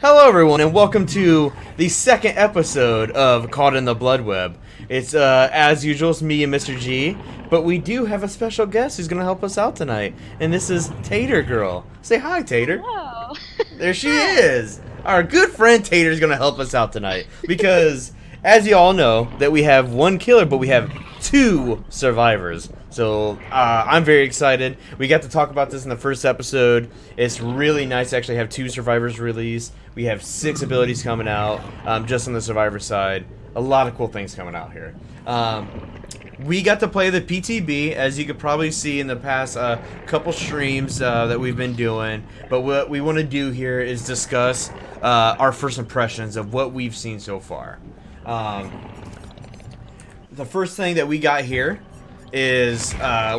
Hello everyone and welcome to the second episode of Caught in the Bloodweb. It's as usual, it's me and Mr. G, but we do have a special guest who's going to help us out tonight, and this is Tater Girl. Say hi, Tater. Hello. There she is. Our good friend Tater is going to help us out tonight because as you all know that we have one killer but we have two survivors. So I'm very excited. We got to talk about this in the first episode. It's really nice to actually have two survivors released. We have 6 abilities coming out just on the survivor side. A lot of cool things coming out here. We got to play the PTB, as you could probably see in the past couple streams that we've been doing. But what we want to do here is discuss our first impressions of what we've seen so far. The first thing that we got here is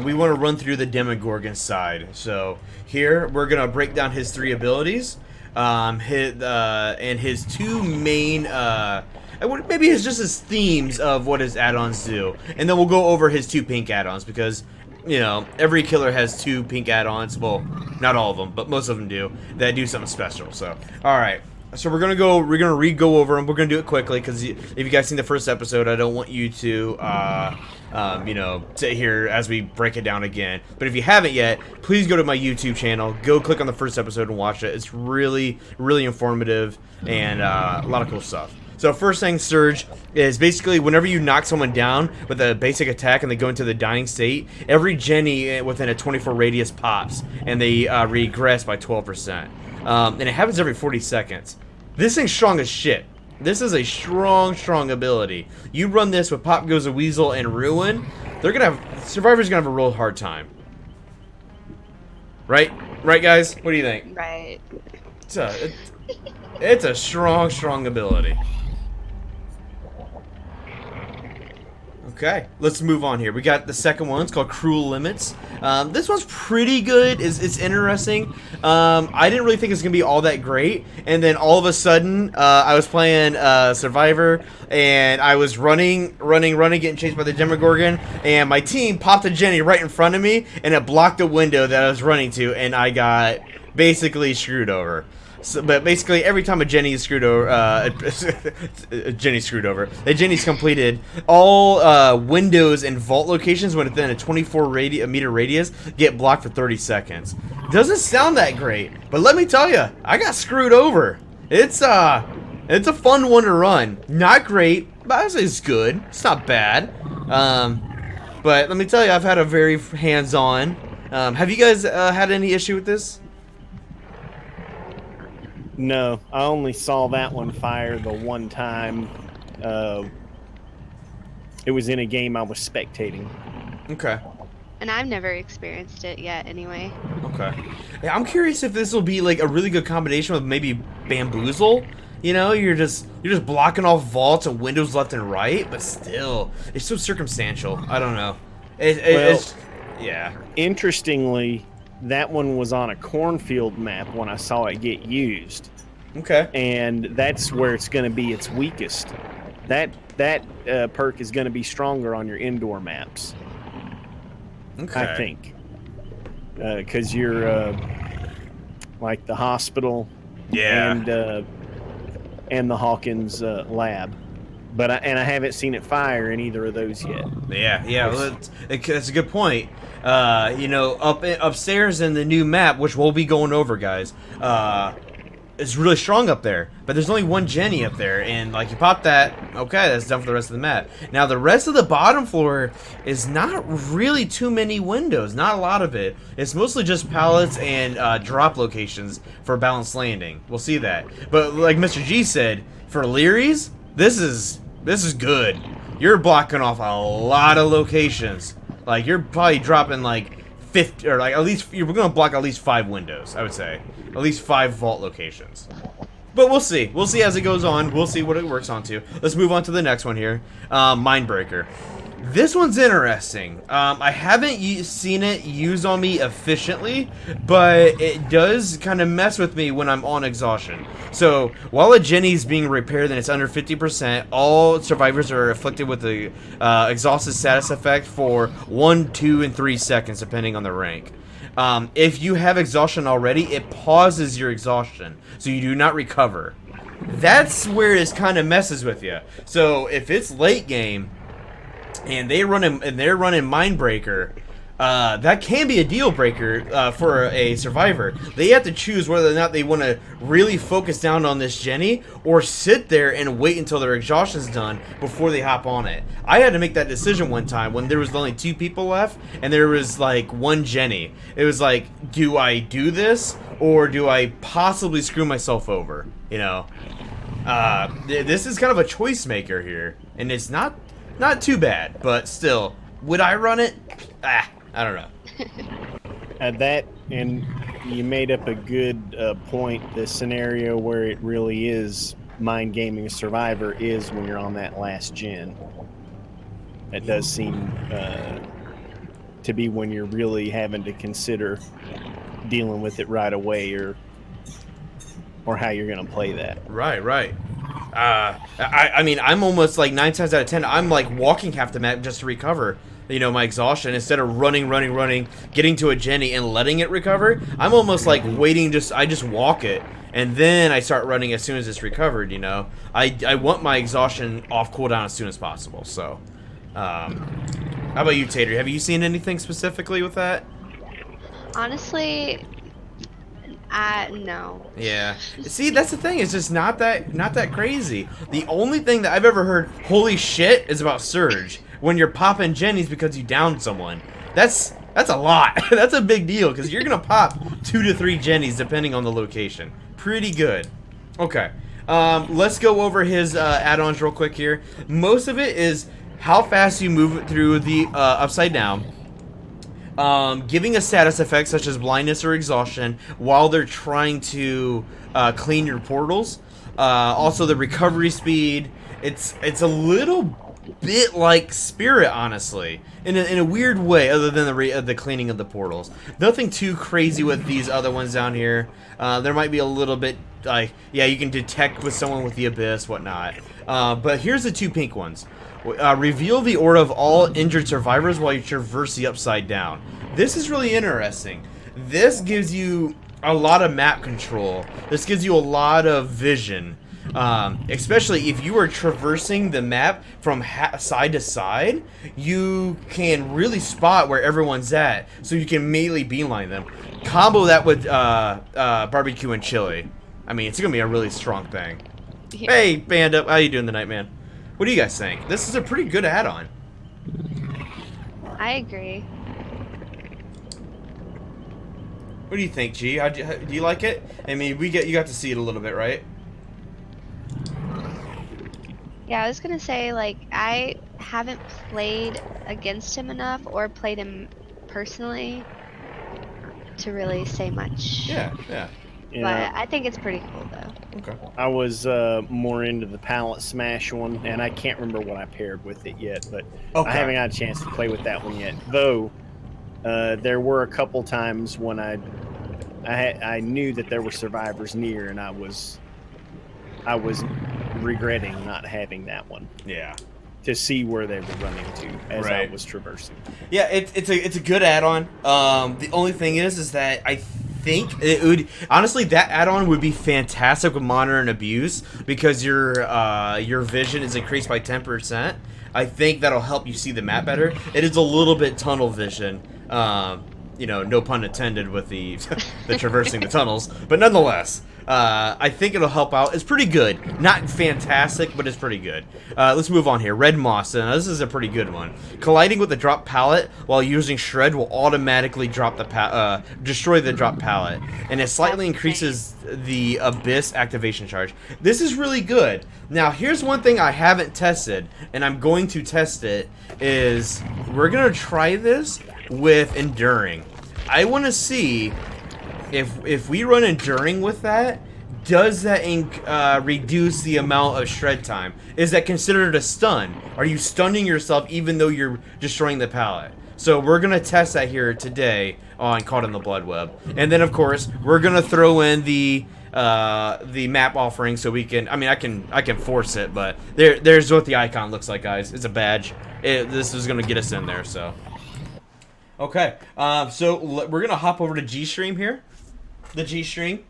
we want to run through the Demogorgon side. So here we're gonna break down his 3 abilities, and his 2 main maybe it's just his themes of what his add-ons do, and then we'll go over his 2 pink add-ons because you know every killer has 2 pink add-ons. Well, not all of them, but most of them do that do something special. So all right. So we're gonna go over them. We're gonna do it quickly because if you guys seen the first episode, I don't want you to you know, sit here as we break it down again. But if you haven't yet, please go to my YouTube channel. Go click on the first episode and watch it. It's really, really informative and a lot of cool stuff. So first thing, Surge, is basically whenever you knock someone down with a basic attack and they go into the dying state, every Jenny within a 24 radius pops and they regress by 12%. And it happens every 40 seconds. This thing's strong as shit. This is a strong ability. You run this with Pop Goes a Weasel and Ruin, Survivor's gonna have a real hard time. Right? Right, guys? What do you think? Right. It's a strong ability. Okay, let's move on here. We got the second one. It's called Cruel Limits. This one's pretty good. It's interesting. I didn't really think it's gonna be all that great, and then all of a sudden, I was playing Survivor, and I was running, getting chased by the Demogorgon, and my team popped a Jenny right in front of me, and it blocked the window that I was running to, and I got basically screwed over. So, but basically, every time a Jenny is screwed over, a Jenny's completed, all windows and vault locations within a 24 meter radius get blocked for 30 seconds. Doesn't sound that great, but let me tell you, I got screwed over. It's a fun one to run. Not great, but I say it's good. It's not bad. But let me tell you, I've had a very hands-on. Have you guys had any issue with this? No, I only saw that one fire the one time. It was in a game I was spectating. Okay. And I've never experienced it yet anyway. Okay. Yeah, I'm curious if this will be like a really good combination with maybe Bamboozle. You know, you're just blocking off vaults and windows left and right, but still, it's so circumstantial. I don't know. It's yeah. Interestingly, that one was on a cornfield map when I saw it get used. Okay. And that's where it's going to be its weakest. That perk is going to be stronger on your indoor maps. Okay. I think. Because you're like the hospital. Yeah. And the Hawkins lab. But I haven't seen it fire in either of those yet. Yeah. Well, that's a good point. You know, upstairs in the new map, which we'll be going over, guys, it's really strong up there. But there's only one Jenny up there, and like you pop that, okay, that's done for the rest of the map. Now the rest of the bottom floor is not really too many windows, not a lot of it. It's mostly just pallets and drop locations for balanced landing. We'll see that. But like Mr. G said, for Leary's, this is good. You're blocking off a lot of locations. Like you're probably dropping like 50, or like at least you're gonna block at least 5 windows. I would say at least 5 vault locations. But we'll see. We'll see as it goes on. We'll see what it works on to. Let's move on to the next one here. Mindbreaker. This one's interesting. I haven't seen it used on me efficiently, but it does kind of mess with me when I'm on exhaustion. So, while a Jenny's being repaired and it's under 50%, all survivors are afflicted with the exhausted status effect for 1, 2, and 3 seconds, depending on the rank. If you have exhaustion already, it pauses your exhaustion, so you do not recover. That's where it kind of messes with you. So if it's late game and they're running Mindbreaker, that can be a deal breaker for a survivor. They have to choose whether or not they want to really focus down on this Jenny or sit there and wait until their exhaustion's done before they hop on it. I had to make that decision one time when there was only 2 people left and there was like 1 Jenny. It was like, do I do this or do I possibly screw myself over? You know, this is kind of a choice maker here, and it's not too bad, but still, would I run it? I don't know. That, and you made up a good point. The scenario where it really is mind gaming a survivor is when you're on that last gen. It does seem to be when you're really having to consider dealing with it right away, or how you're going to play that. Right. I mean, I'm almost like 9 times out of 10, I'm like walking half the map just to recover, you know, my exhaustion, instead of running, getting to a Jenny and letting it recover. I'm almost like waiting, I just walk it, and then I start running as soon as it's recovered, you know. I want my exhaustion off cooldown as soon as possible, so. How about you, Tater? Have you seen anything specifically with that? Honestly, no. Yeah. See, that's the thing. It's just not that crazy. The only thing that I've ever heard, holy shit, is about Surge. When you're popping Jennies because you downed someone. That's a lot. That's a big deal, because you're gonna pop 2 to 3 Jennies depending on the location. Pretty good. Okay. Let's go over his add-ons real quick here. Most of it is how fast you move through the upside down. Giving a status effect such as blindness or exhaustion while they're trying to clean your portals. Also the recovery speed. It's a little bit like Spirit, honestly, in a weird way, other than the cleaning of the portals. Nothing too crazy with these other ones down here. There might be a little bit like, yeah, you can detect with someone with the abyss, whatnot. But here's the 2 pink ones. Reveal the aura of all injured survivors while you traverse the upside down. This is really interesting. This gives you a lot of map control. This gives you a lot of vision. Especially if you are traversing the map from side to side, you can really spot where everyone's at, so you can immediately beeline them. Combo that with barbecue and chili. I mean, it's gonna be a really strong thing. Yeah. Hey, Band Up, how you doing tonight, man? What do you guys think? This is a pretty good add-on. I agree. What do you think, G? Do you like it? I mean, you got to see it a little bit, right? Yeah, I was gonna say, like, I haven't played against him enough or played him personally to really say much. Yeah. But I think it's pretty cool, though. Okay. I was more into the pallet smash one, and I can't remember what I paired with it yet, but okay. I haven't had a chance to play with that one yet. Though there were a couple times when I knew that there were survivors near, and I was regretting not having that one. Yeah. To see where they were running to as right. I was traversing. Yeah, it's a good add-on. The only thing is that I think it would, honestly, that add-on would be fantastic with Monitor and Abuse, because your vision is increased by 10%. I think that'll help you see the map better. It is a little bit tunnel vision. You know, no pun intended with the traversing the tunnels, but nonetheless, I think it'll help out. It's pretty good. Not fantastic, but it's pretty good. Let's move on here. Red Moss. Now, this is a pretty good one. Colliding with the drop pallet while using Shred will automatically drop the destroy the drop pallet, and it slightly increases the Abyss activation charge. This is really good. Now, here's one thing I haven't tested, and I'm going to test it, is we're going to try this with Enduring. I want to see if we run Enduring with that, does that reduce the amount of shred time? Is that considered a stun? Are you stunning yourself even though you're destroying the pallet? So we're going to test that here today on Caught in the Bloodweb. And then, of course, we're going to throw in the map offering so we can, I mean, I can force it, but there's what the icon looks like, guys. It's a badge. This is going to get us in there, so. Okay. So we're gonna hop over to G stream here. The G stream.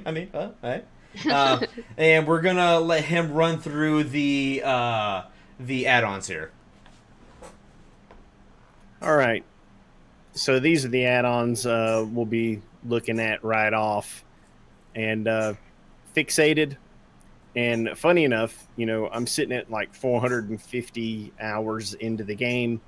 I mean. Alright. And we're gonna let him run through the add-ons here. All right. So these are the add-ons we'll be looking at right off. And Fixated. And funny enough, you know, I'm sitting at like 450 hours into the game.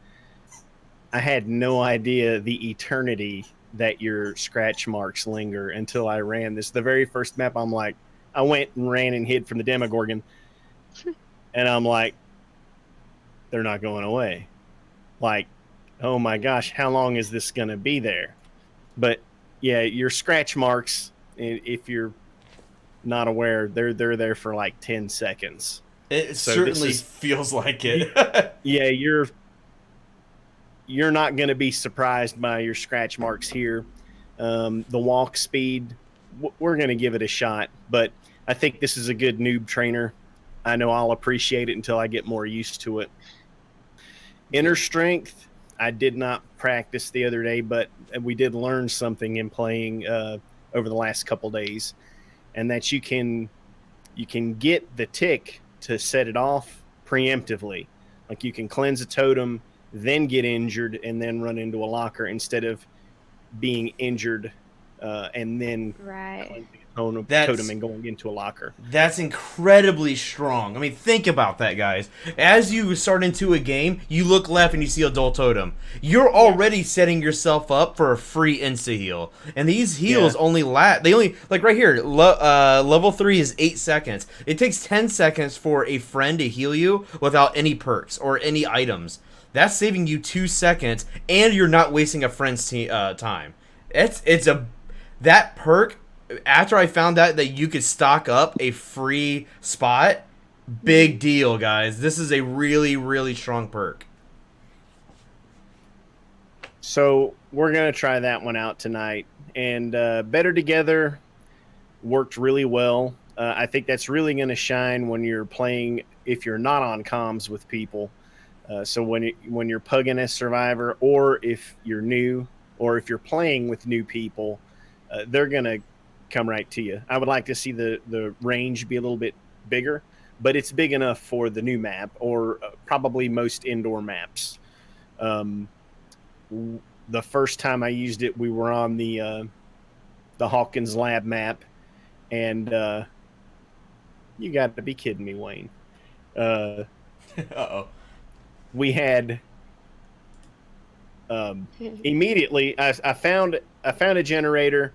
I had no idea the eternity that your scratch marks linger until I ran this. The very first map, I'm like, I went and ran and hid from the Demogorgon. And I'm like, they're not going away. Like, oh my gosh, how long is this going to be there? But yeah, your scratch marks, if you're not aware, they're there for like 10 seconds. It certainly feels like it. Yeah, you're not going to be surprised by your scratch marks here. The walk speed, we're going to give it a shot, but I think this is a good noob trainer. I know I'll appreciate it until I get more used to it. Inner strength, I did not practice the other day, but we did learn something in playing over the last couple days, and that you can get the tick to set it off preemptively. Like you can cleanse a totem, then get injured, and then run into a locker instead of being injured and then cleansing a totem and going into a locker. That's incredibly strong. I mean, think about that, guys. As you start into a game, you look left and you see a dull totem. You're already setting yourself up for a free insta-heal. And these heals only last... They only... Like right here, level 3 is 8 seconds. It takes 10 seconds for a friend to heal you without any perks or any items. That's saving you 2 seconds, and you're not wasting a friend's time. That perk, after I found out that you could stock up a free spot, big deal, guys. This is a really, really strong perk. So we're going to try that one out tonight. And Better Together worked really well. I think that's really going to shine when you're playing, if you're not on comms with people. So when you're pugging as Survivor, or if you're new, or if you're playing with new people, they're going to come right to you. I would like to see the range be a little bit bigger, but it's big enough for the new map, or probably most indoor maps. The first time I used it, we were on the Hawkins Lab map, and you got to be kidding me, Wayne. Uh-oh. We had immediately I found a generator.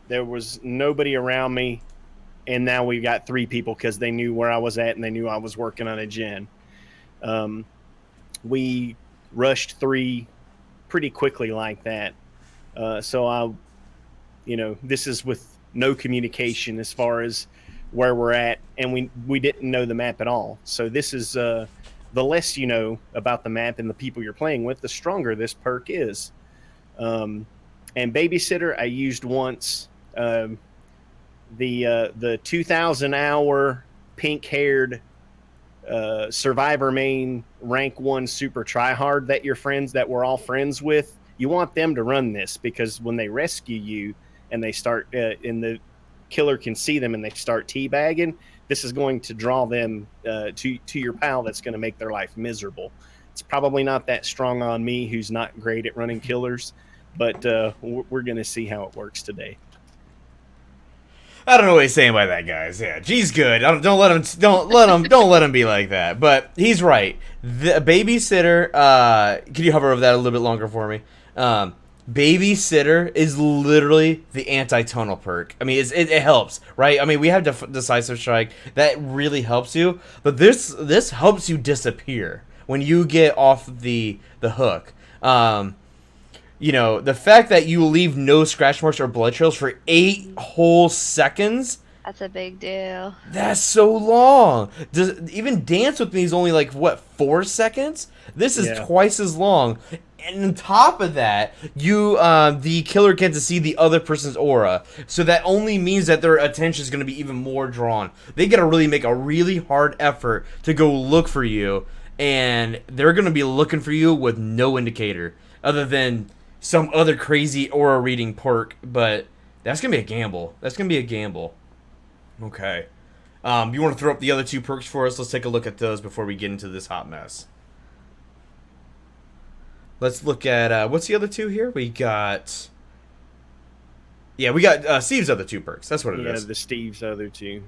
There was nobody around me, and now we got 3 people because they knew where I was at and they knew I was working on a gen. We rushed 3 pretty quickly like that. So this is with no communication as far as where we're at, and we didn't know the map at all. So this is the less you know about the map and the people you're playing with, the stronger this perk is. And Babysitter I used once. The 2,000-hour pink-haired Survivor main rank 1 super tryhard that we're all friends with, you want them to run this, because when they rescue you and they start and the killer can see them and they start teabagging, this is going to draw them to your pal. That's going to make their life miserable. It's probably not that strong on me, who's not great at running killers, but we're going to see how it works today. I don't know what he's saying by that, guys. Yeah, G's good. Don't let him be like that. But he's right. The Babysitter. Can you hover over that a little bit longer for me? Babysitter is literally the anti-tunnel perk. I mean, it helps, right? I mean, we have Decisive Strike. That really helps you. But this helps you disappear when you get off the hook. The fact that you leave no scratch marks or blood trails for 8 whole seconds. That's a big deal. That's so long. Even Dance With Me is only 4 seconds? This is twice as long. And on top of that, the killer gets to see the other person's aura. So that only means that their attention is going to be even more drawn. They got to really make a really hard effort to go look for you. And they're going to be looking for you with no indicator other than some other crazy aura reading perk, but that's gonna be a gamble. That's gonna be a gamble. Okay. You want to throw up the other 2 perks for us? Let's take a look at those before we get into this hot mess. Let's look at what's the other 2 here? We got. Yeah, we got Steve's other 2 perks. That's what it is. Yeah, the Steve's other 2.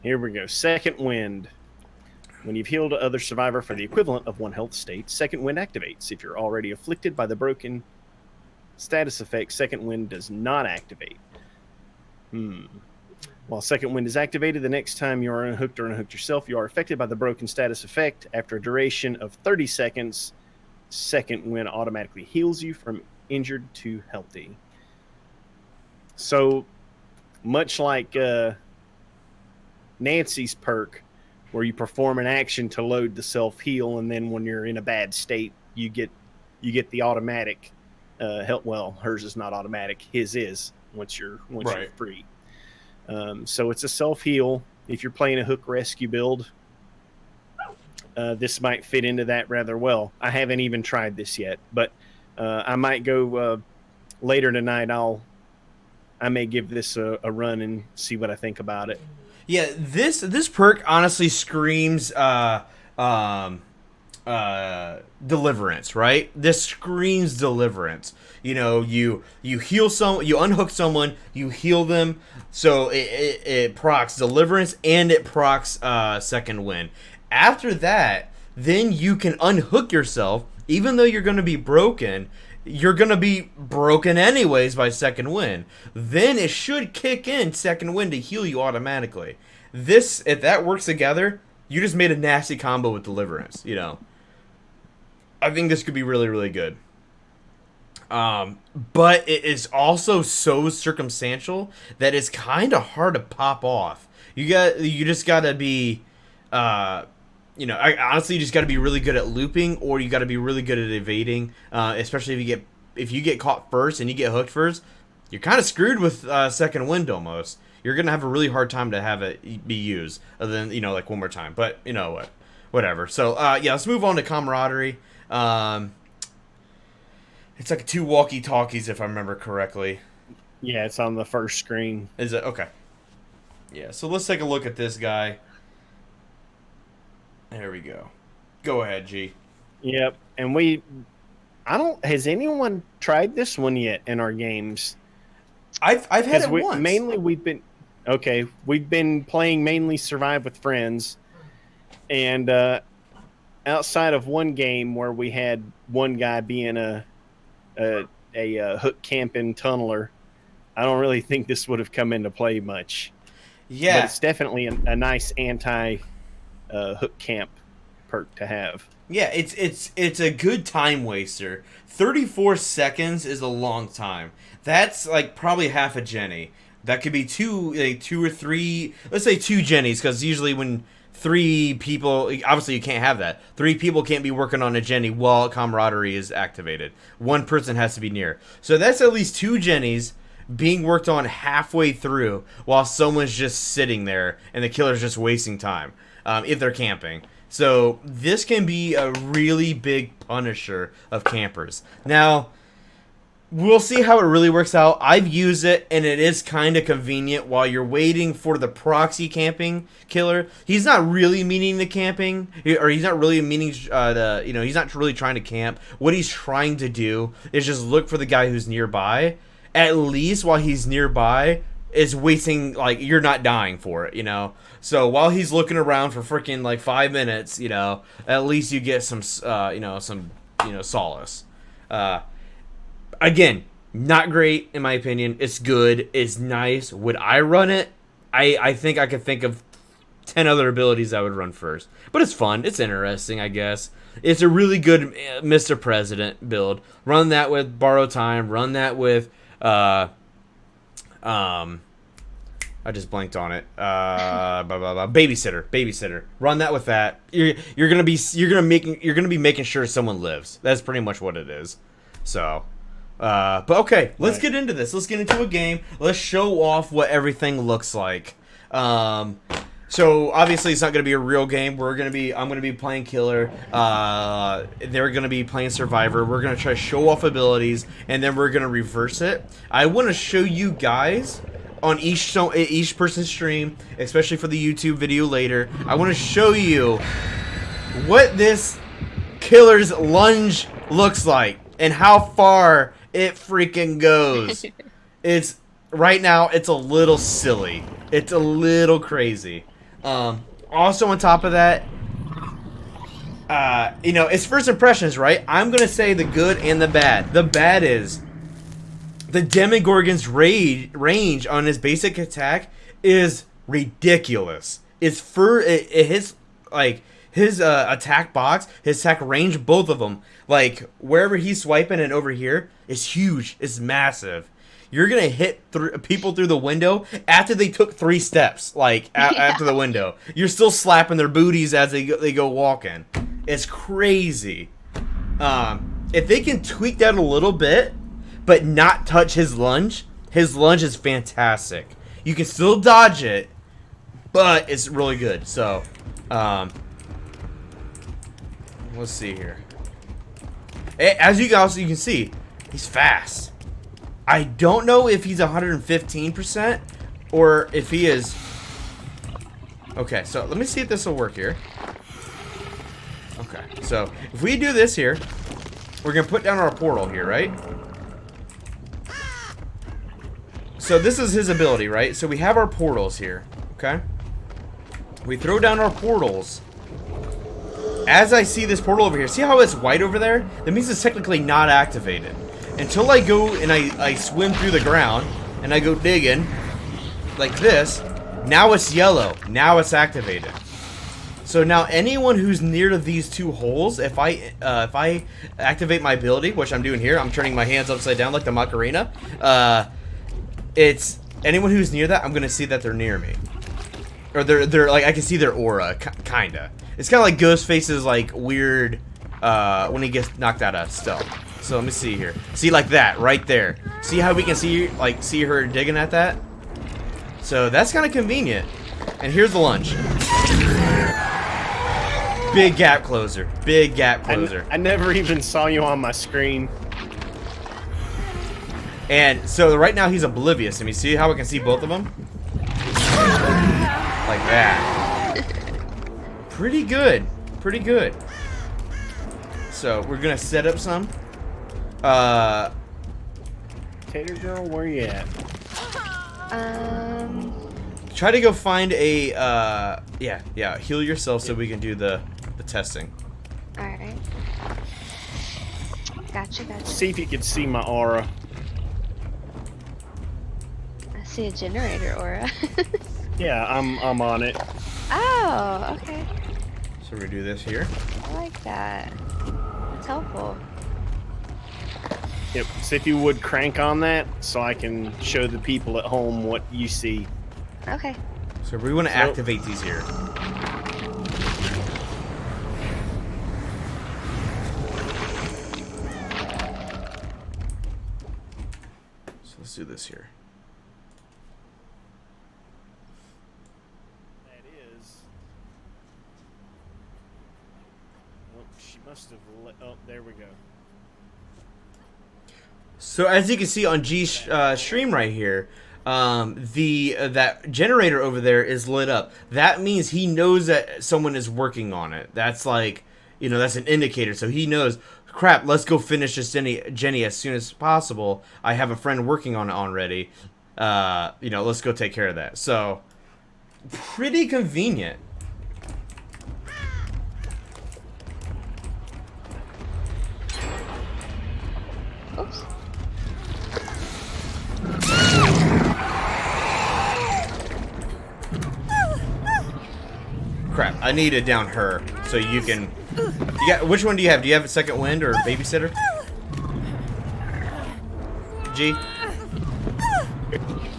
Here we go. Second Wind. When you've healed other survivor for the equivalent of 1 health state, Second Wind activates. If you're already afflicted by the broken status effect, Second Wind does not activate. While Second Wind is activated, the next time you are unhooked or unhooked yourself, you are affected by the broken status effect. After a duration of 30 seconds, Second Wind automatically heals you from injured to healthy. So, much like Nancy's perk, where you perform an action to load the self-heal, and then when you're in a bad state, you get the automatic help. Well, hers is not automatic. His is once you're free. So it's a self-heal. If you're playing a hook rescue build, this might fit into that rather well. I haven't even tried this yet, but I might go later tonight. I may give this a run and see what I think about it. Yeah, this perk honestly screams deliverance, right? This screams deliverance. You know, you heal someone, you unhook someone, you heal them, so it procs deliverance and it procs Second Wind. After that, then you can unhook yourself, even though you're going to be broken. You're going to be broken anyways by Second Wind. Then it should kick in Second Wind to heal you automatically. This, if that works together, you just made a nasty combo with Deliverance, you know. I think this could be really, really good. But it is also so circumstantial that it's kind of hard to pop off. You just got to be... honestly, you just got to be really good at looping, or you got to be really good at evading. Especially if you get caught first and you get hooked first, you're kind of screwed with Second Wind almost. You're gonna have a really hard time to have it be used, other than like one more time. But you know what, whatever. So yeah, let's move on to camaraderie. It's like 2 walkie-talkies if I remember correctly. Yeah, it's on the first screen. Is it okay? Yeah. So let's take a look at this guy. There we go. Go ahead, G. Yep. And has anyone tried this one yet in our games? I've had it once. Mainly we've been playing mainly Survive with Friends, and outside of one game where we had one guy being a hook camping tunneler, I don't really think this would have come into play much. Yeah. But it's definitely a nice anti hook camp perk to have. Yeah, it's a good time waster. 34 seconds is a long time. That's like probably half a Jenny. That could be two or three. Let's say 2 Jennies, because usually when 3 people, obviously you can't have that. 3 people can't be working on a Jenny while camaraderie is activated. 1 person has to be near. So that's at least 2 Jennies being worked on halfway through while someone's just sitting there and the killer's just wasting time if they're camping. So this can be a really big punisher of campers. Now, we'll see how it really works out. I've used it, and it is kind of convenient while you're waiting for the proxy camping killer. He's not really meaning the camping, or he's not really meaning he's not really trying to camp. What he's trying to do is just look for the guy who's nearby. At least while he's nearby, is wasting, like, you're not dying for it, you know? So while he's looking around for freaking, like, 5 minutes, you know, at least you get some solace. Again, not great, in my opinion. It's good. It's nice. Would I run it? I think I could think of 10 other abilities I would run first. But it's fun. It's interesting, I guess. It's a really good Mr. President build. Run that with Borrow Time. Run that with... I just blanked on it. Babysitter. Run that with that. You're gonna be making sure someone lives. That's pretty much what it is. So, but okay, let's get into this. Let's get into a game. Let's show off what everything looks like. So So obviously it's not going to be a real game. I'm going to be playing killer. They're going to be playing survivor. We're going to try to show off abilities, and then we're going to reverse it. I want to show you guys on each person's stream, especially for the YouTube video later. I want to show you what this killer's lunge looks like and how far it freaking goes. It's right now. It's a little silly. It's a little crazy. Also on top of that, you know, it's first impressions, right? I'm gonna say the good and the bad. The bad is the Demogorgon's range on his basic attack is ridiculous. It's his attack box, his attack range, both of them, like wherever he's swiping and over here, is huge. It's massive. You're gonna hit people through the window after they took 3 steps, like after the window. You're still slapping their booties as they go walking. It's crazy. If they can tweak that a little bit, but not touch his lunge is fantastic. You can still dodge it, but it's really good. So, let's see here. As you can see, he's fast. I don't know if he's 115% or if he is. Okay, so let me see if this will work here. Okay, so if we do this here, we're gonna put down our portal here, right? So this is his ability, right? So we have our portals here, okay? We throw down our portals. As I see this portal over here, see how it's white over there? That means it's technically not activated. Until I go and I swim through the ground and I go digging like this, now it's yellow. Now it's activated. So now anyone who's near to these 2 holes, if I activate my ability, which I'm doing here, I'm turning my hands upside down like the Macarena. It's anyone who's near that, I'm gonna see that they're near me, or they're like I can see their aura, kinda. It's kind of like Ghostface's like weird when he gets knocked out of stealth. So let me see here. See, like that right there. See how we can see her digging at that? So that's kind of convenient. And here's the lunge. Big gap closer. Big gap closer. I never even saw you on my screen. And so right now he's oblivious. Let me see how we can see both of them. Like that. Pretty good. Pretty good. So we're gonna set up some. Tater girl, where you at? Try to go find a yeah, heal yourself so we can do the testing. Alright. Gotcha. See if you can see my aura. I see a generator aura. Yeah, I'm on it. Oh, okay. So we do this here. I like that. It's helpful. Yep. So if you would crank on that so I can show the people at home what you see. Okay. So we want to activate these here. So let's do this here. That is. Oh, she must have oh, there we go. So as you can see on stream right here, that generator over there is lit up. That means he knows that someone is working on it. That's like, you know, that's an indicator. So he knows, crap, let's go finish this Jenny as soon as possible. I have a friend working on it already. You know, let's go take care of that. So pretty convenient. Oops. Crap, I need to down her so you can. Which one do you have? Do you have a second wind or babysitter? G.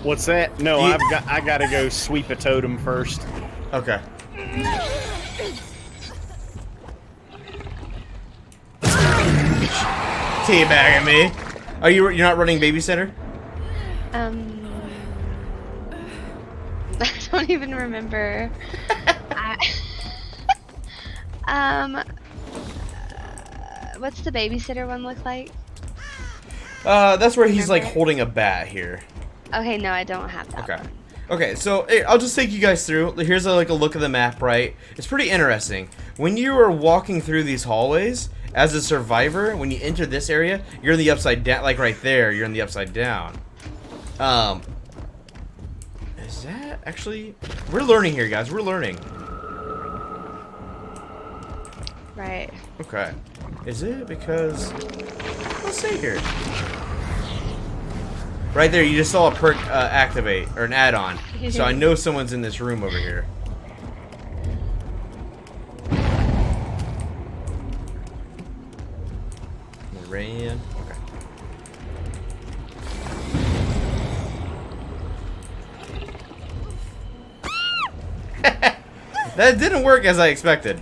What's that? No, I gotta go sweep a totem first. Okay. Teabagging me. Are you're not running babysitter? I don't don't even remember. What's the babysitter one look like? That's where he's like Remember? holding a bat here. Okay, no, I don't have that Okay. one. Okay, so hey, I'll just take you guys through. Here's like a look at the map, right? It's pretty interesting. When you are walking through these hallways, as a survivor, when you enter this area, you're in the upside down, like right there, you're in the upside down. Is that actually... We're learning here, guys. We're learning. Right. Okay. Is it because... Let's see here. Right there, you just saw a perk activate, or an add-on. So I know someone's in this room over here. Ran. Okay. That didn't work as I expected.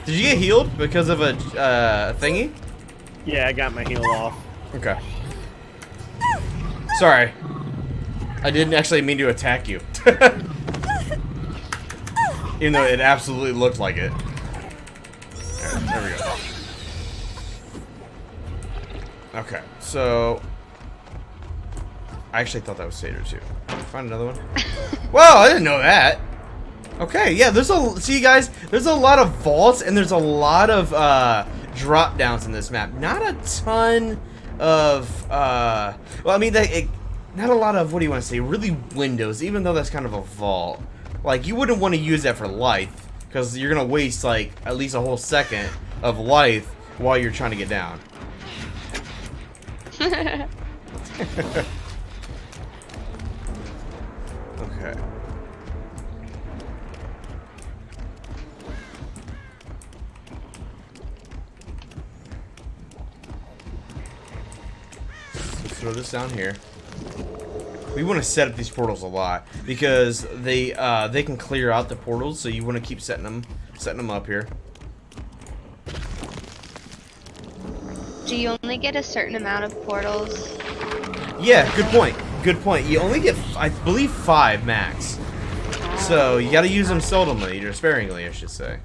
Did you get healed because of a thingy? Yeah, I got my heal off. Okay. Sorry. I didn't actually mean to attack you. Even though it absolutely looked like it. There we go. Okay, so... I actually thought that was Satyr too. Find another one. Whoa, I didn't know that. Okay, yeah, there's a... See, guys, there's a lot of vaults and there's a lot of drop downs in this map. Not a ton of... well, I mean, not a lot of, what do you want to say, really windows, even though that's kind of a vault. Like, you wouldn't want to use that for life, because you're going to waste, like, at least a whole second of life while you're trying to get down. Okay. Let's throw this down here. We want to set up these portals a lot because they can clear out the portals, so you want to keep setting them up here. Do you only get a certain amount of portals? Yeah, good point. Good point. You only get, I believe, 5 max. So you got to use them seldomly, or sparingly, I should say.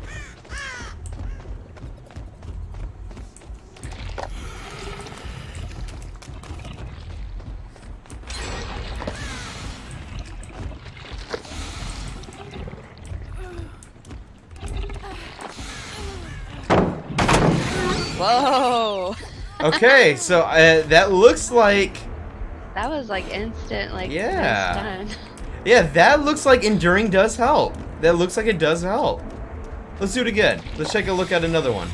Whoa! Okay, so that looks like... That was like instant, like, Yeah. nice done. Yeah, that looks like enduring does help. That looks like it does help. Let's do it again. Let's take a look at another one.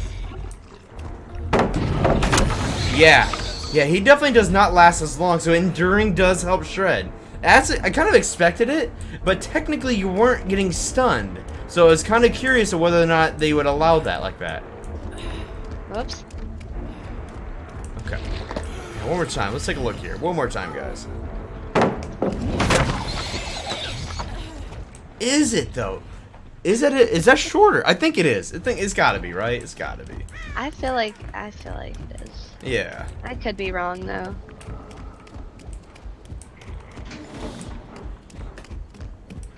Yeah. Yeah, he definitely does not last as long, so enduring does help shred. I kind of expected it, but technically you weren't getting stunned. So I was kind of curious of whether or not they would allow that like that. Whoops. Okay. Now, one more time. Let's take a look here. One more time, guys. Is it though? Is that shorter? I think it is. I think it's got to be, right? It's got to be. I feel like it is. Yeah. I could be wrong though.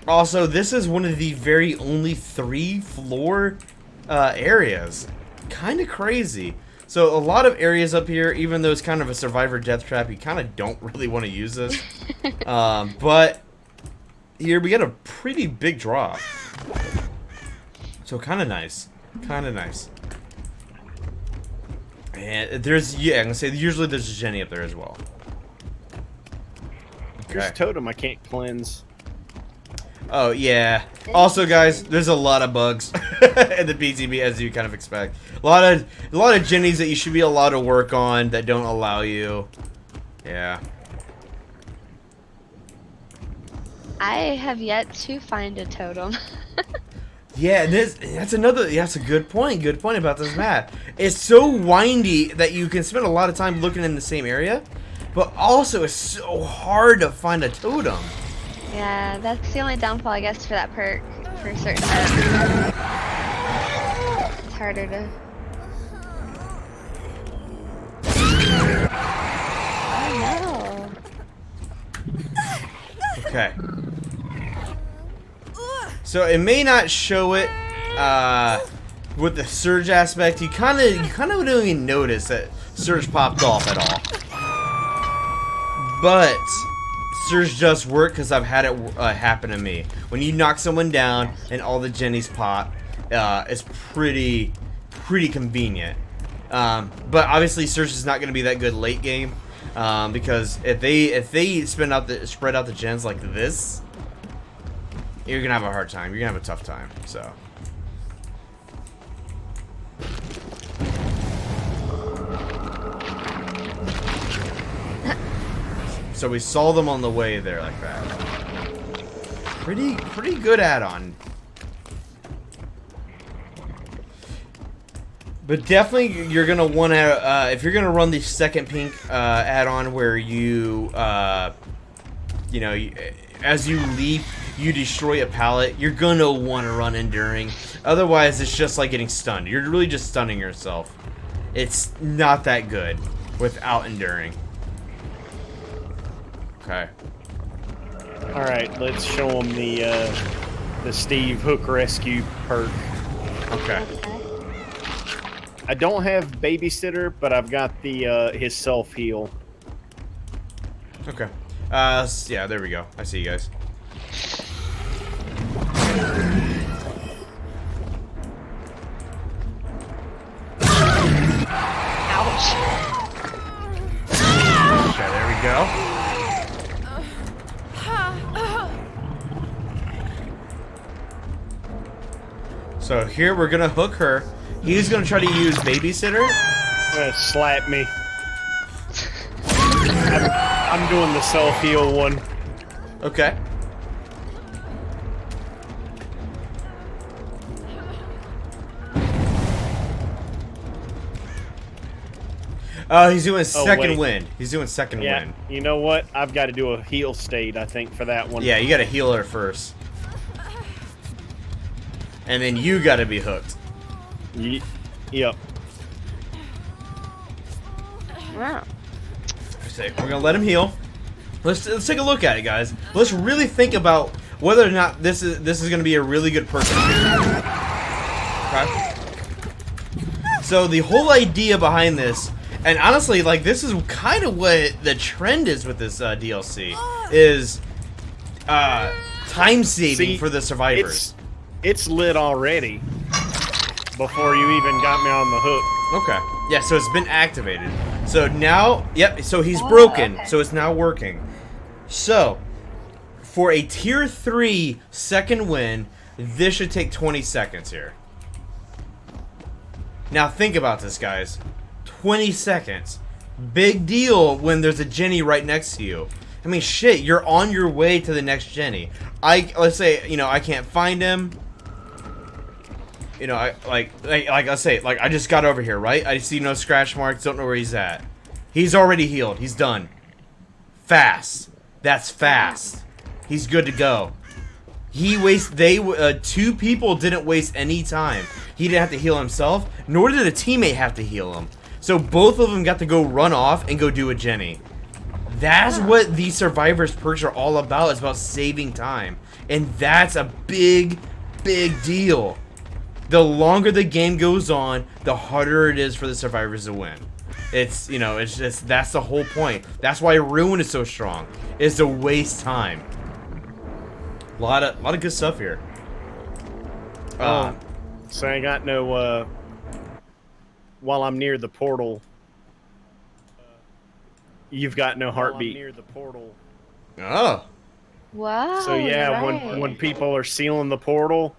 Also, this is one of the very only 3 floor areas. Kind of crazy. So a lot of areas up here, even though it's kind of a survivor death trap, you kind of don't really want to use this. But here we got a pretty big drop. So kind of nice. Kind of nice. And there's, yeah, I'm going to say, usually there's a Jenny up there as well. There's a totem I can't cleanse. Oh, yeah. Also, guys, there's a lot of bugs in the PTB, as you kind of expect. A lot of Jennies that you should be allowed to work on that don't allow you. Yeah. I have yet to find a totem. Yeah, that's a good point. Good point about this map. It's so windy that you can spend a lot of time looking in the same area, but also it's so hard to find a totem. Yeah, that's the only downfall, I guess, for that perk for certain maps. It's harder to. Oh no! Okay. So it may not show it with the surge aspect. You kind of don't even notice that surge popped off at all. But surge does work because I've had it happen to me. When you knock someone down and all the jennies pop, it's pretty convenient. But obviously surge is not going to be that good late game because if they spread out the gens like this, you're gonna have a hard time. You're gonna have a tough time. So we saw them on the way there like that. Pretty good add-on. But definitely you're gonna want to if you're gonna run the second pink add-on where you you know, as you leap you destroy a pallet, you're gonna want to run enduring. Otherwise it's just like getting stunned. You're really just stunning yourself. It's not that good without enduring. Okay. All right, let's show them the Steve Hook Rescue perk. Okay. I don't have babysitter, but I've got the his self heal. Okay. Yeah, there we go. I see you guys. Ouch. Okay, there we go. So here we're gonna hook her. He's gonna try to use babysitter. Slap me. I'm doing the self heal one. Okay. Oh, he's doing second wind. He's doing second wind. You know what? I've got to do a heal state, I think, for that one. Yeah, you gotta heal her first. And then you gotta be hooked. Yep. Wow. We're gonna let him heal. Let's take a look at it, guys. Let's really think about whether or not this is gonna be a really good perk. Okay. So the whole idea behind this, and honestly, like this is kind of what the trend is with this DLC, is time saving for the survivors. It's lit already before you even got me on the hook. Okay. Yeah, so it's been activated. So now, yep, so he's broken. Okay. So it's now working. So, for a tier 3 second win, this should take 20 seconds here. Now think about this, guys. 20 seconds. Big deal when there's a Jenny right next to you. I mean, shit, you're on your way to the next Jenny. Let's say, you know, I can't find him. You know, like I say, like I just got over here, right? I see no scratch marks, don't know where he's at. He's already healed. He's done. Fast. That's fast. He's good to go. Two people didn't waste any time. He didn't have to heal himself, nor did a teammate have to heal him. So both of them got to go run off and go do a Jenny. That's what these survivors perks are all about. It's about saving time. And that's a big, big deal. The longer the game goes on, the harder it is for the survivors to win. It's, you know, it's just, that's the whole point. That's why Ruin is so strong, is to waste time. A lot of good stuff here. So I got no, while I'm near the portal, you've got no heartbeat. Near the portal. Oh. Wow. So yeah, right. when people are sealing the portal,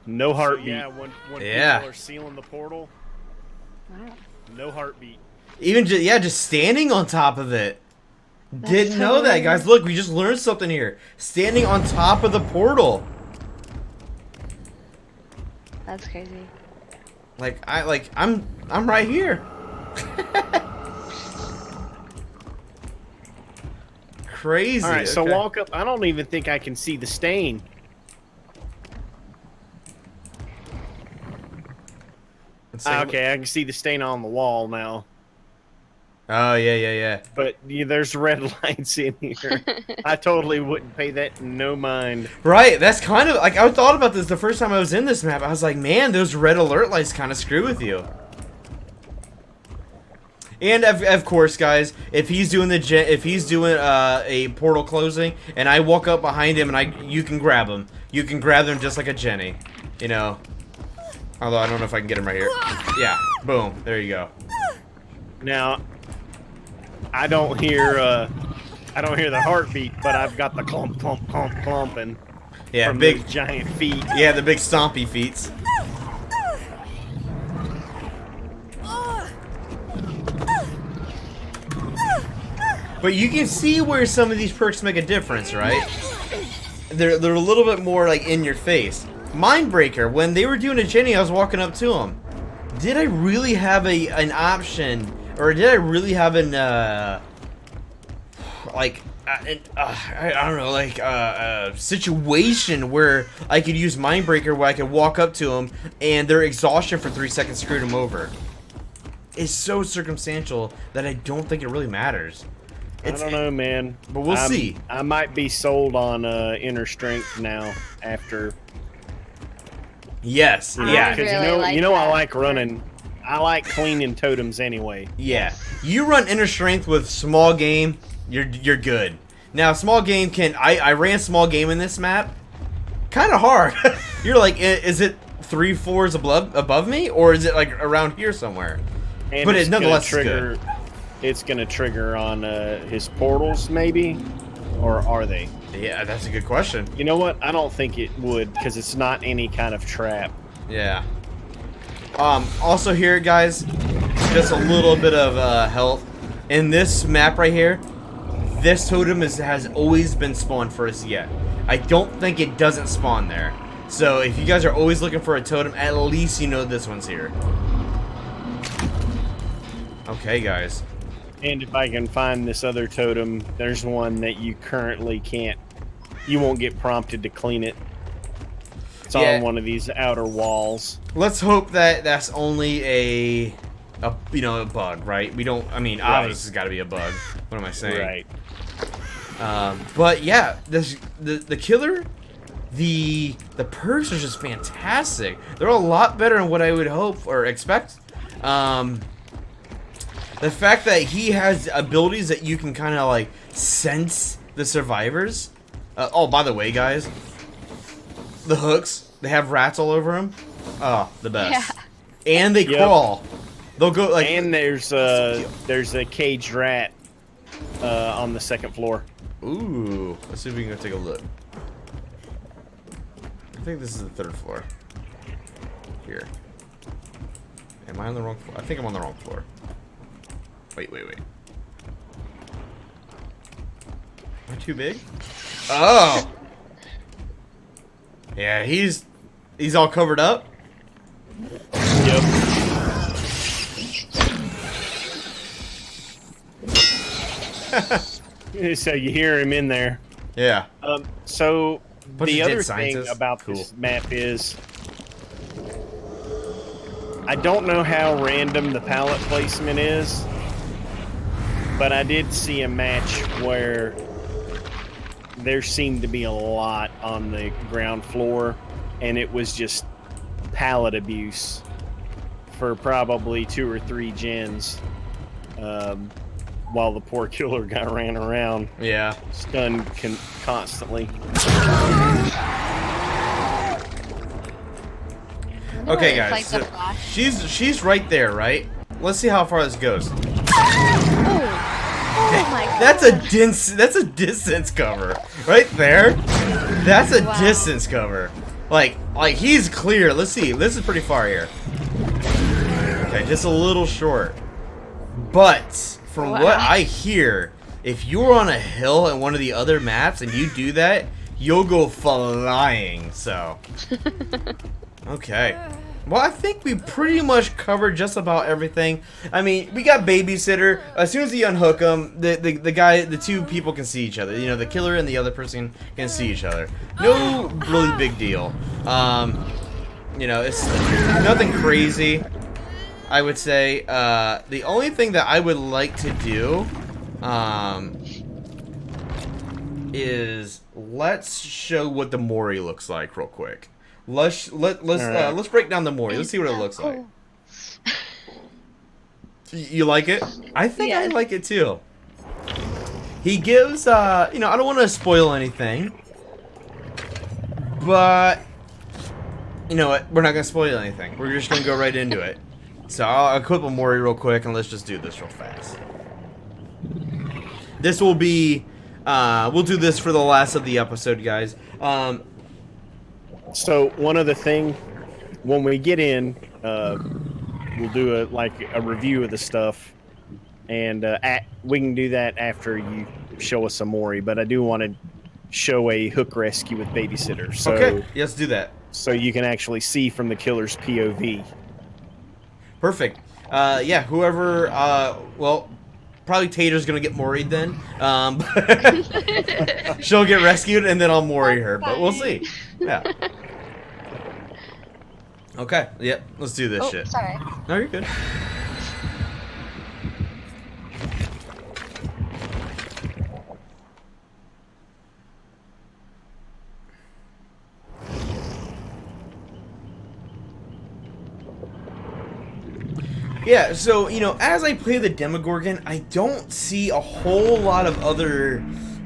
no heartbeat. So, yeah, when people are sealing the portal, Wow. no heartbeat. Even just standing on top of it. That's Didn't know that, guys. Look, we just learned something here. Standing on top of the portal. That's crazy. I'm right here. Crazy. All right, so okay. walk up. I don't even think I can see the stain. Okay, I can see the stain on the wall now. Oh, yeah. But there's red lights in here. I totally wouldn't pay that no mind. Right, that's kind of, like, I thought about this the first time I was in this map. I was like, man, those red alert lights kind of screw with you. And of course, guys, if he's doing a portal closing, and I walk up behind him, and you can grab him. You can grab them just like a Jenny, you know. Although I don't know if I can get him right here. Yeah, boom, there you go. Now, I don't hear the heartbeat, but I've got the clump, clump, clump, clumping. Yeah, from big those giant feet. Yeah, the big stompy feet. But you can see where some of these perks make a difference, right? They're a little bit more like in your face. Mindbreaker, when they were doing a Jenny, I was walking up to him. Did I really have an option, or did I really have I don't know, like a situation where I could use Mindbreaker, where I could walk up to them and their exhaustion for 3 seconds screwed them over? It's so circumstantial that I don't think it really matters. I don't know, man. But we'll see. I might be sold on inner strength now after. Yes. Yeah, because really you know I like running. I like cleaning totems anyway. Yeah. You run inner strength with small game, you're good. Now small game I ran small game in this map. Kind of hard. You're like, is it 3 floors above me, or is it like around here somewhere? And but it's nonetheless trigger. good. It's gonna trigger on his portals, maybe, or are they? Yeah, that's a good question. You know what? I don't think it would, because it's not any kind of trap. Yeah. Also here, guys, just a little bit of health. In this map right here, this totem has always been spawned first yet. I don't think it doesn't spawn there. So if you guys are always looking for a totem, at least you know this one's here. Okay, guys. And if I can find this other totem, there's one that you currently can't. You won't get prompted to clean it. It's on one of these outer walls. Let's hope that that's only a bug, right? We don't. I mean, obviously, it's got to be a bug. What am I saying? Right. But yeah, the killer, the perks are just fantastic. They're a lot better than what I would hope or expect. The fact that he has abilities that you can kind of like sense the survivors. Oh, by the way, guys, the hooks, they have rats all over them. Oh, the best. Yeah. And they crawl. They'll go like. And there's a caged rat on the 2nd floor. Ooh, let's see if we can go take a look. I think this is the 3rd floor. Here. Am I on the wrong floor? I think I'm on the wrong floor. Wait. Am I too big? Oh! Yeah, he's all covered up. Yep. So you hear him in there. Yeah. So the other thing scientists. about this map is I don't know how random the pallet placement is, but I did see a match where there seemed to be a lot on the ground floor, and it was just pallet abuse for probably 2 or 3 gens, while the poor killer guy ran around. Yeah. Stunned constantly. Okay, guys. So she's right there, right? Let's see how far this goes. Oh my god. That's a distance cover. Right there. That's a distance cover. Like he's clear. Let's see. This is pretty far here. Okay, just a little short. But from what I hear, if you're on a hill in one of the other maps and you do that, you'll go flying. So okay. Well, I think we pretty much covered just about everything. I mean, we got babysitter. As soon as you unhook them, the 2 people can see each other. You know, the killer and the other person can see each other. No really big deal. You know, it's nothing crazy. I would say. The only thing that I would like to do is let's show what the Mori looks like real quick. Let's break down the Mori. Let's see what it looks like. You like it? I think I like it too. He gives, I don't want to spoil anything, but you know what? We're not gonna spoil anything. We're just gonna go right into it. So I'll equip a Mori real quick, and let's just do this real fast. This will be, we'll do this for the last of the episode, guys. So one other thing, when we get in, we'll do a review of the stuff, and we can do that after you show us a Mori. But I do want to show a hook rescue with babysitter. So, okay, let's do that. So you can actually see from the killer's POV. Perfect. Yeah, whoever, well, probably Tater's gonna get Mori'd then. She'll get rescued, and then I'll Mori her, but we'll see. Yeah. Okay, yep, let's do this shit. Sorry. No, you're good. Yeah, so, as I play the Demogorgon, I don't see a whole lot of other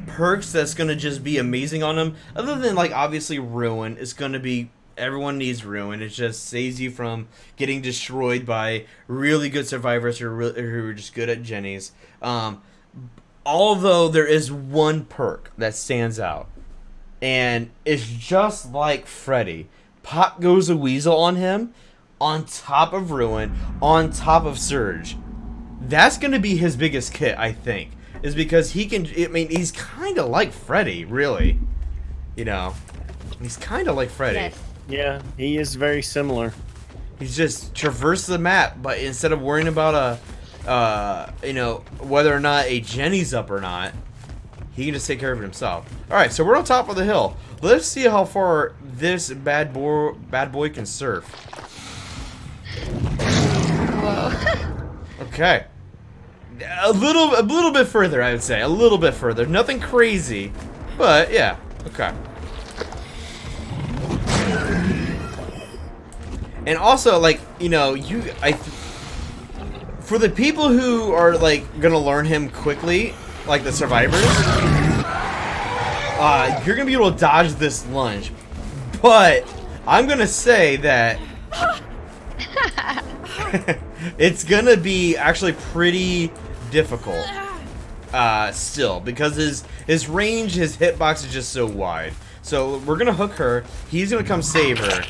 perks that's going to just be amazing on him. Other than, obviously Ruin. It's going to be, everyone needs Ruin. It just saves you from getting destroyed by really good survivors who are just good at Jennies. Although there is one perk that stands out. And it's just like Freddy. Pop goes a weasel on him. On top of Ruin, on top of Surge. That's going to be his biggest kit, I think. Is because he can, he's kind of like Freddy, really. He's kind of like Freddy. Yes. Yeah, he is very similar. He's just traversed the map, but instead of worrying about whether or not a Jenny's up or not, he can just take care of it himself. Alright, so we're on top of the hill. Let's see how far this bad boy can surf. Whoa. Okay. A little bit further, I would say. A little bit further. Nothing crazy. But, yeah. Okay. And also, for the people who are, gonna learn him quickly, like the survivors, you're gonna be able to dodge this lunge. But, I'm gonna say that it's gonna be actually pretty difficult still, because his range, his hitbox is just so wide. So we're gonna hook her, he's gonna come save her,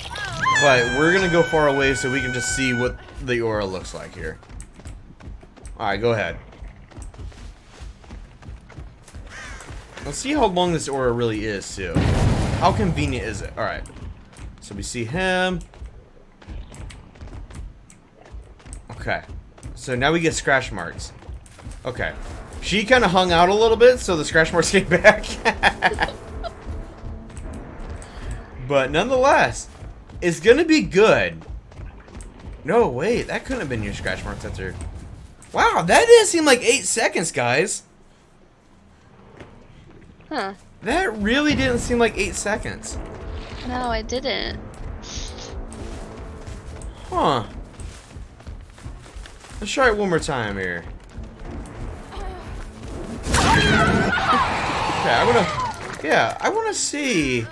but we're gonna go far away so we can just see what the aura looks like here. Alright, go ahead. Let's see how long this aura really is too. How convenient is it? Alright. So we see him. Okay, so now we get scratch marks. Okay, she kind of hung out a little bit, so the scratch marks came back. But nonetheless, it's gonna be good. No, wait, that couldn't have been your scratch marks. That's her. Wow, that didn't seem like 8 seconds, guys. Huh. That really didn't seem like 8 seconds. No, I didn't. Huh. Let's try it one more time here. Okay, I want to see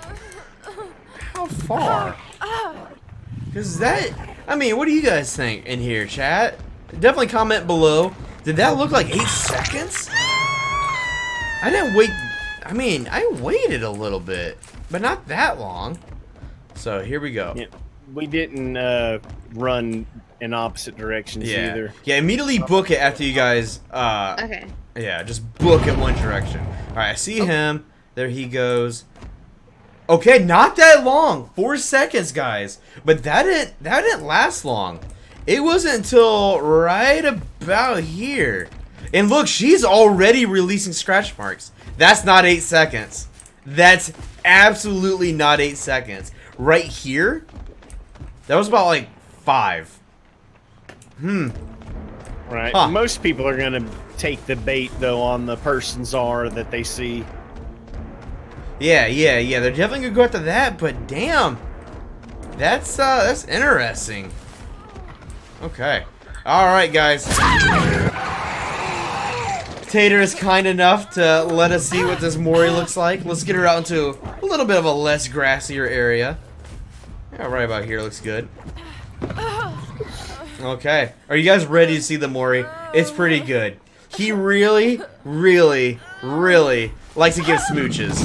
how far. Because that, what do you guys think in here, chat? Definitely comment below. Did that look like 8 seconds? I didn't wait. I waited a little bit, but not that long. So here we go. Yeah, we didn't run in opposite directions either. Yeah, immediately book it after you guys, Okay. yeah, just book it one direction. Alright, I see him. There he goes. Okay, not that long. 4 seconds, guys. But that didn't last long. It wasn't until right about here. And look, she's already releasing scratch marks. That's not 8 seconds. That's absolutely not 8 seconds. Right here, that was about 5. Right. Huh. Most people are going to take the bait, though, on the person's R that they see. Yeah. They're definitely gonna go after that, but damn, that's interesting. Okay. All right, guys. Tater is kind enough to let us see what this Mori looks like. Let's get her out into a little bit of a less grassier area. Yeah, right about here looks good. Okay. Are you guys ready to see the Mori? It's pretty good. He really, really, really likes to give smooches.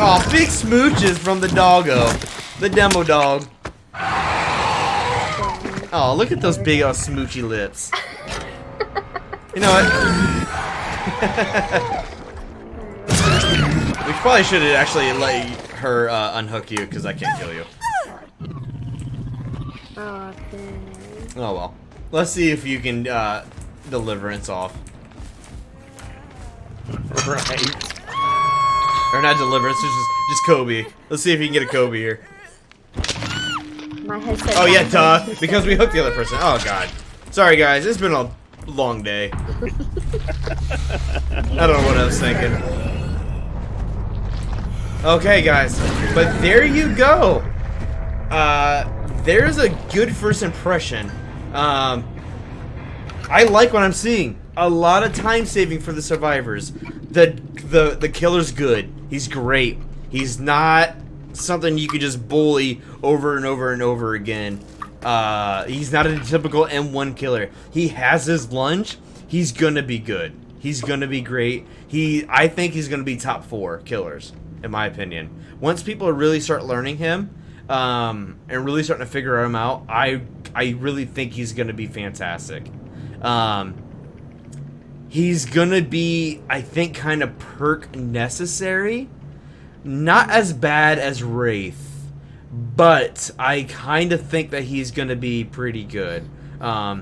Oh, big smooches from the doggo. The demo dog. Oh, look at those big old smoochy lips. You know what? We probably should have actually let her unhook you, because I can't kill you. Oh, Oh well. Let's see if you can deliverance off. Right. Or not deliverance, just Kobe. Let's see if you can get a Kobe here. my headset. Oh yeah, duh. Because we hooked the other person. Oh god. Sorry guys, it's been a long day. I don't know what I was thinking. Okay guys, but there you go. There's a good first impression. I like what I'm seeing. A lot of time saving for the survivors. The killer's good. He's great. He's not something you could just bully over and over and over again. He's not a typical M1 killer. He has his lunge. He's gonna be good. He's gonna be great. I think he's gonna be top 4 killers, in my opinion. Once people really start learning him, and really starting to figure him out, I really think he's gonna be fantastic. He's gonna be, I think, kind of perk necessary. Not as bad as Wraith, but I kind of think that he's gonna be pretty good. Yeah.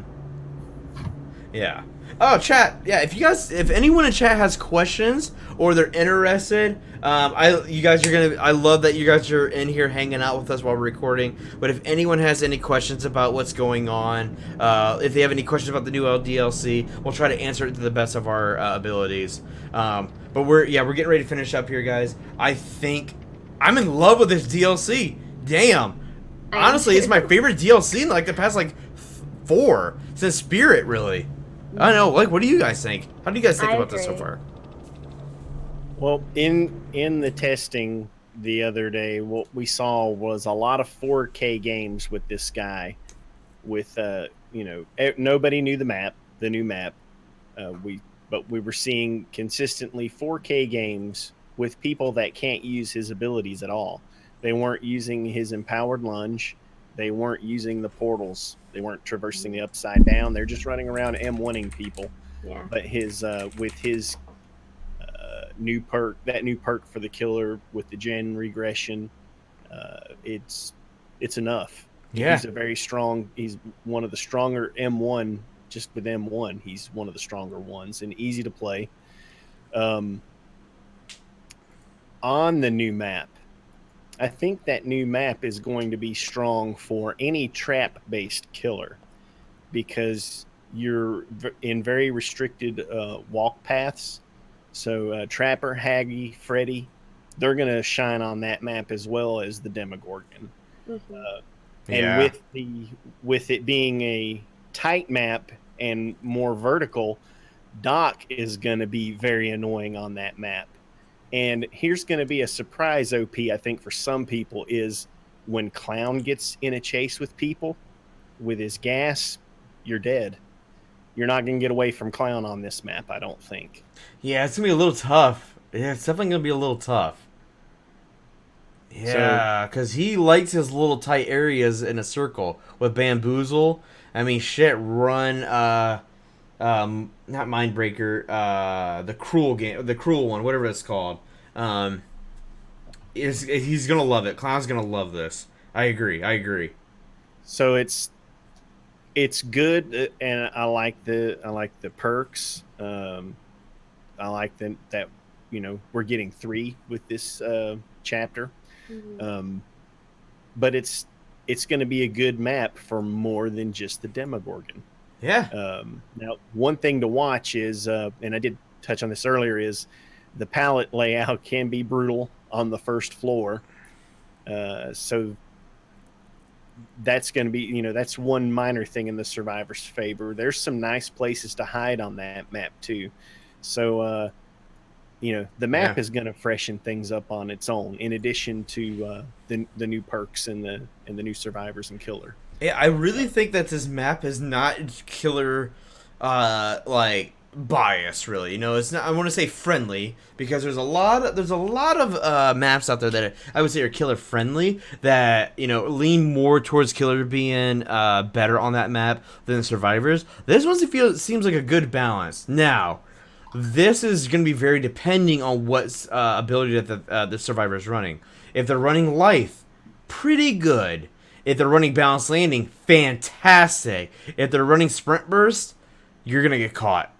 Oh, chat. Yeah, if anyone in chat has questions or they're interested, I love that you guys are in here hanging out with us while we're recording. But if anyone has any questions about what's going on, if they have any questions about the new DLC, we'll try to answer it to the best of our abilities. But we're getting ready to finish up here, guys. I think I'm in love with this DLC. Damn. Honestly, it's my favorite DLC in like the past 4 since Spirit, really. I don't know. What do you guys think? How do you guys think about this so far? Well, in the testing the other day, what we saw was a lot of 4K games with this guy. With nobody knew the new map. But we were seeing consistently 4K games with people that can't use his abilities at all. They weren't using his empowered lunge. They weren't using the portals. They weren't traversing the upside down. They're just running around M1ing people. Yeah. But with his new perk, that new perk for the killer with the gen regression, it's enough. Yeah. He's he's one of the stronger M1, just with M1. He's one of the stronger ones and easy to play. On the new map, I think that new map is going to be strong for any trap-based killer because you're in very restricted walk paths. So Trapper, Haggy, Freddy, they're going to shine on that map as well as the Demogorgon. And with it being a tight map and more vertical, Doc is going to be very annoying on that map. And here's going to be a surprise OP, I think, for some people, is when Clown gets in a chase with people with his gas, you're dead. You're not going to get away from Clown on this map, I don't think. Yeah, it's going to be a little tough. Yeah, it's definitely going to be a little tough. Yeah, because he likes his little tight areas in a circle. With Bamboozle, I mean, shit, run, not Mindbreaker, the cruel one, whatever it's called. He's gonna love it. Clown's gonna love this. I agree. So it's good, and I like the perks. I like that we're getting 3 with this chapter. But it's it's going to be a good map for more than just the Demogorgon. Yeah. Now, one thing to watch is, and I did touch on this earlier, is the pallet layout can be brutal on the first floor. So that's going to be, that's one minor thing in the survivor's favor. There's some nice places to hide on that map too. So, the map is going to freshen things up on its own, in addition to the new perks and the new survivors and killer. Yeah, I really think that this map is not killer, like bias. Really, it's not. I want to say friendly because there's a lot of maps out there that I would say are killer friendly that lean more towards killer being better on that map than survivors. This one seems like a good balance. Now, this is going to be very depending on what ability that the survivor is running. If they're running life, pretty good. If they're running balanced landing, fantastic. If they're running sprint burst, you're going to get caught.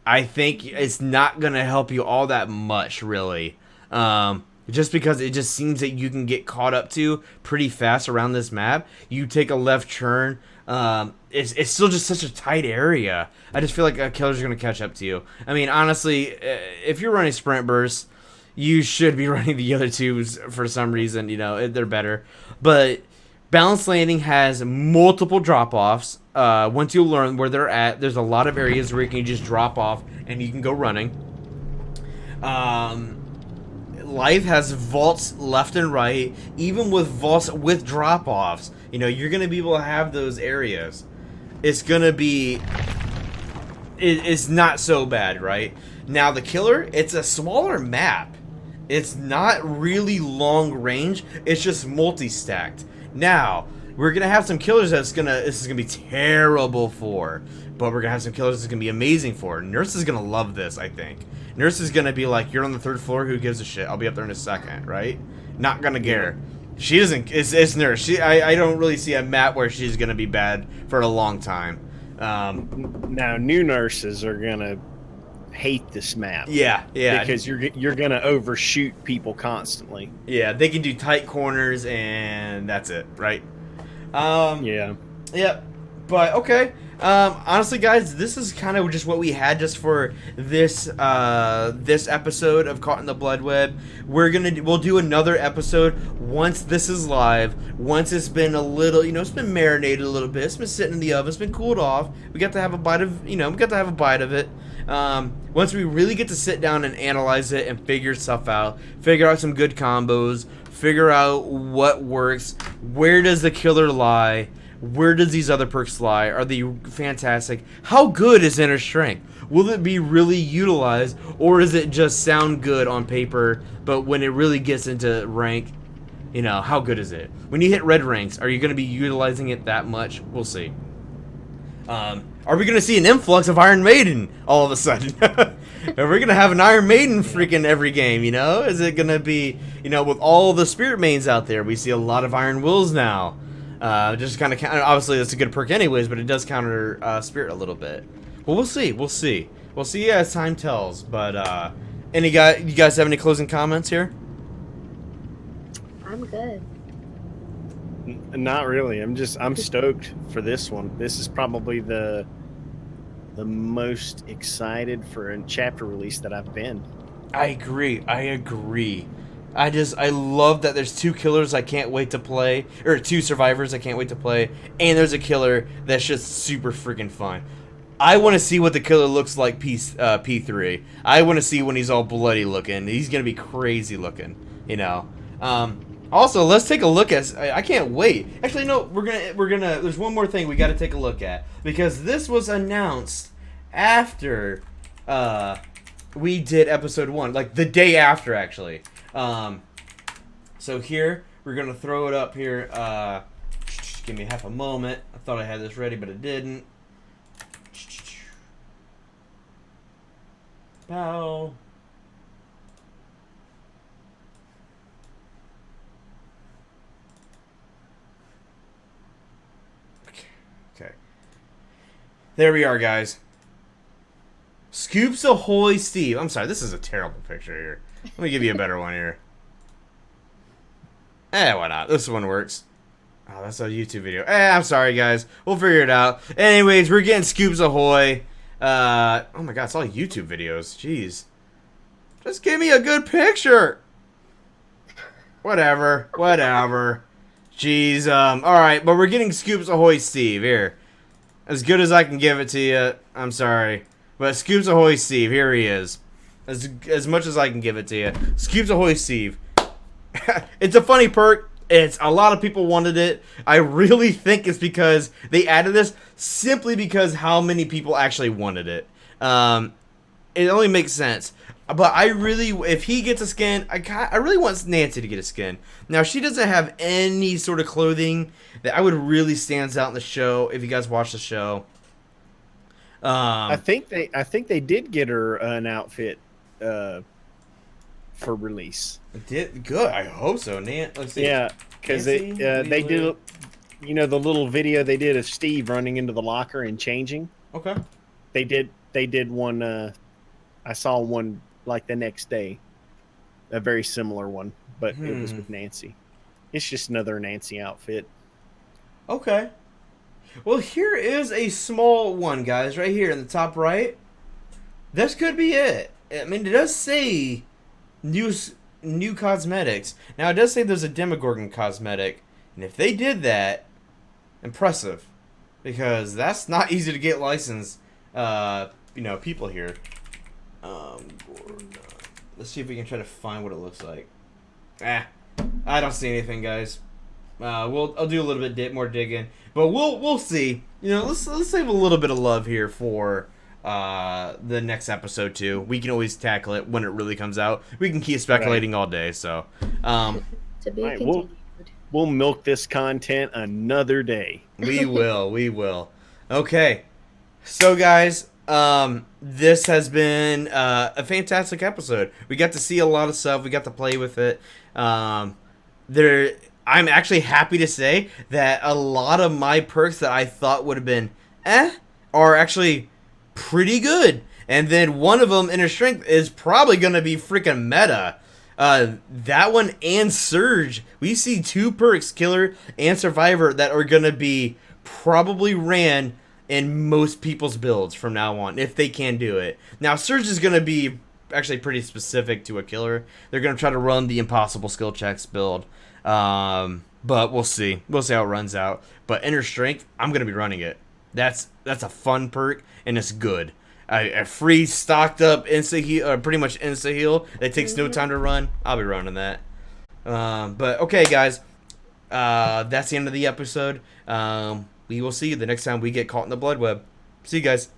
I think it's not going to help you all that much, really. Just because it just seems that you can get caught up to pretty fast around this map. You take a left turn. It's still just such a tight area. I just feel like a killer's going to catch up to you. I mean, honestly, if you're running sprint burst, you should be running the other twos for some reason. They're better. But balanced landing has multiple drop-offs. Once you learn where they're at, there's a lot of areas where you can just drop off and you can go running. Life has vaults left and right, even with vaults with drop-offs. You're going to be able to have those areas. It's going to be... It's not so bad, right? Now, the killer, it's a smaller map. It's not really long range. It's just multi-stacked. Now, we're going to have some killers this is going to be terrible for. But we're going to have some killers this is going to be amazing for. Nurse is going to love this, I think. Nurse is going to be like, you're on the 3rd floor, who gives a shit? I'll be up there in a second, right? Not going to care. She doesn't, it's Nurse. I don't really see a map where she's going to be bad for a long time. Now, new nurses are going to hate this map. Yeah. Because you're going to overshoot people constantly. Yeah, they can do tight corners and that's it, right? Yeah. Yep. But okay. Honestly, guys, this is kind of just what we had just for this this episode of Caught in the Bloodweb. We'll do another episode once this is live. Once it's been a little, it's been marinated a little bit. It's been sitting in the oven. It's been cooled off. We got to have a bite of, it. Once we really get to sit down and analyze it and figure stuff out, figure out some good combos, figure out what works, where does the killer lie. Where does these other perks lie? Are they fantastic? How good is inner strength? Will it be really utilized, or is it just sound good on paper, but when it really gets into rank, how good is it? When you hit red ranks, are you going to be utilizing it that much? We'll see. Are we going to see an influx of Iron Maiden all of a sudden? Are we going to have an Iron Maiden freaking every game, Is it going to be, with all the Spirit Mains out there, we see a lot of Iron Wills now. Just kind of obviously that's a good perk anyways, but it does counter Spirit a little bit. Well, we'll see as time tells. But you guys have any closing comments here? I'm good. Not really. I'm stoked for this one. This is probably the most excited for a chapter release that I've been. I agree. I love that there's 2 killers I can't wait to play, or 2 survivors I can't wait to play, and there's a killer that's just super freaking fun. I want to see what the killer looks like P3. I want to see when he's all bloody looking. He's going to be crazy looking, Also, let's take a look at, I can't wait. Actually, no, we're going to there's one more thing we got to take a look at, because this was announced after we did episode 1, like the day after actually. So here, we're going to throw it up here. Just give me half a moment. I thought I had this ready, but it didn't. Bow. Okay. There we are, guys. Scoops Ahoy Steve. I'm sorry, this is a terrible picture here. Let me give you a better one here. Why not? This one works. Oh, that's a YouTube video. I'm sorry, guys. We'll figure it out. Anyways, we're getting Scoops Ahoy. Oh my god, it's all YouTube videos. Jeez. Just give me a good picture. Whatever. Jeez. Alright, but we're getting Scoops Ahoy Steve. Here. As good as I can give it to you. I'm sorry. But Scoops Ahoy Steve, here he is. As much as I can give it to you. Scoops Ahoy Steve. It's a funny perk. It's a lot of people wanted it. I really think it's because they added this simply because how many people actually wanted it. It only makes sense. But I really, if he gets a skin, I really want Nancy to get a skin. Now she doesn't have any sort of clothing that I would really stands out in the show. If you guys watch the show, I think they did get her an outfit for release. Did good. I hope so. Let's see. Yeah, because they did, the little video they did of Steve running into the locker and changing. Okay. They did one. I saw one like the next day, a very similar one, but it was with Nancy. It's just another Nancy outfit. Okay. Well, here is a small one, guys, right here in the top right. This could be it. I mean, it does say new cosmetics. Now, it does say there's a Demogorgon cosmetic, and if they did that, impressive, because that's not easy to get licensed. People here. Let's see if we can try to find what it looks like. I don't see anything, guys. I'll do a little bit more digging, but we'll see. Let's save a little bit of love here for the next episode too. We can always tackle it when it really comes out. We can keep speculating all day. So, To be Right, continued. we'll milk this content another day. we will. Okay, so guys, this has been a fantastic episode. We got to see a lot of stuff. We got to play with it. I'm actually happy to say that a lot of my perks that I thought would have been are actually pretty good. And then one of them, Inner Strength, is probably going to be freaking meta. That one and Surge. We see two perks, Killer and Survivor, that are going to be probably ran in most people's builds from now on, if they can do it. Now, Surge is going to be actually pretty specific to a Killer. They're going to try to run the impossible skill checks build. But we'll see. We'll see how it runs out. But Inner Strength, I'm going to be running it. That's a fun perk, and it's good. A free stocked up insta heal, or pretty much insta heal that takes no time to run. I'll be running that. But okay, guys, that's the end of the episode. We will see you the next time we get caught in the Bloodweb. See you guys.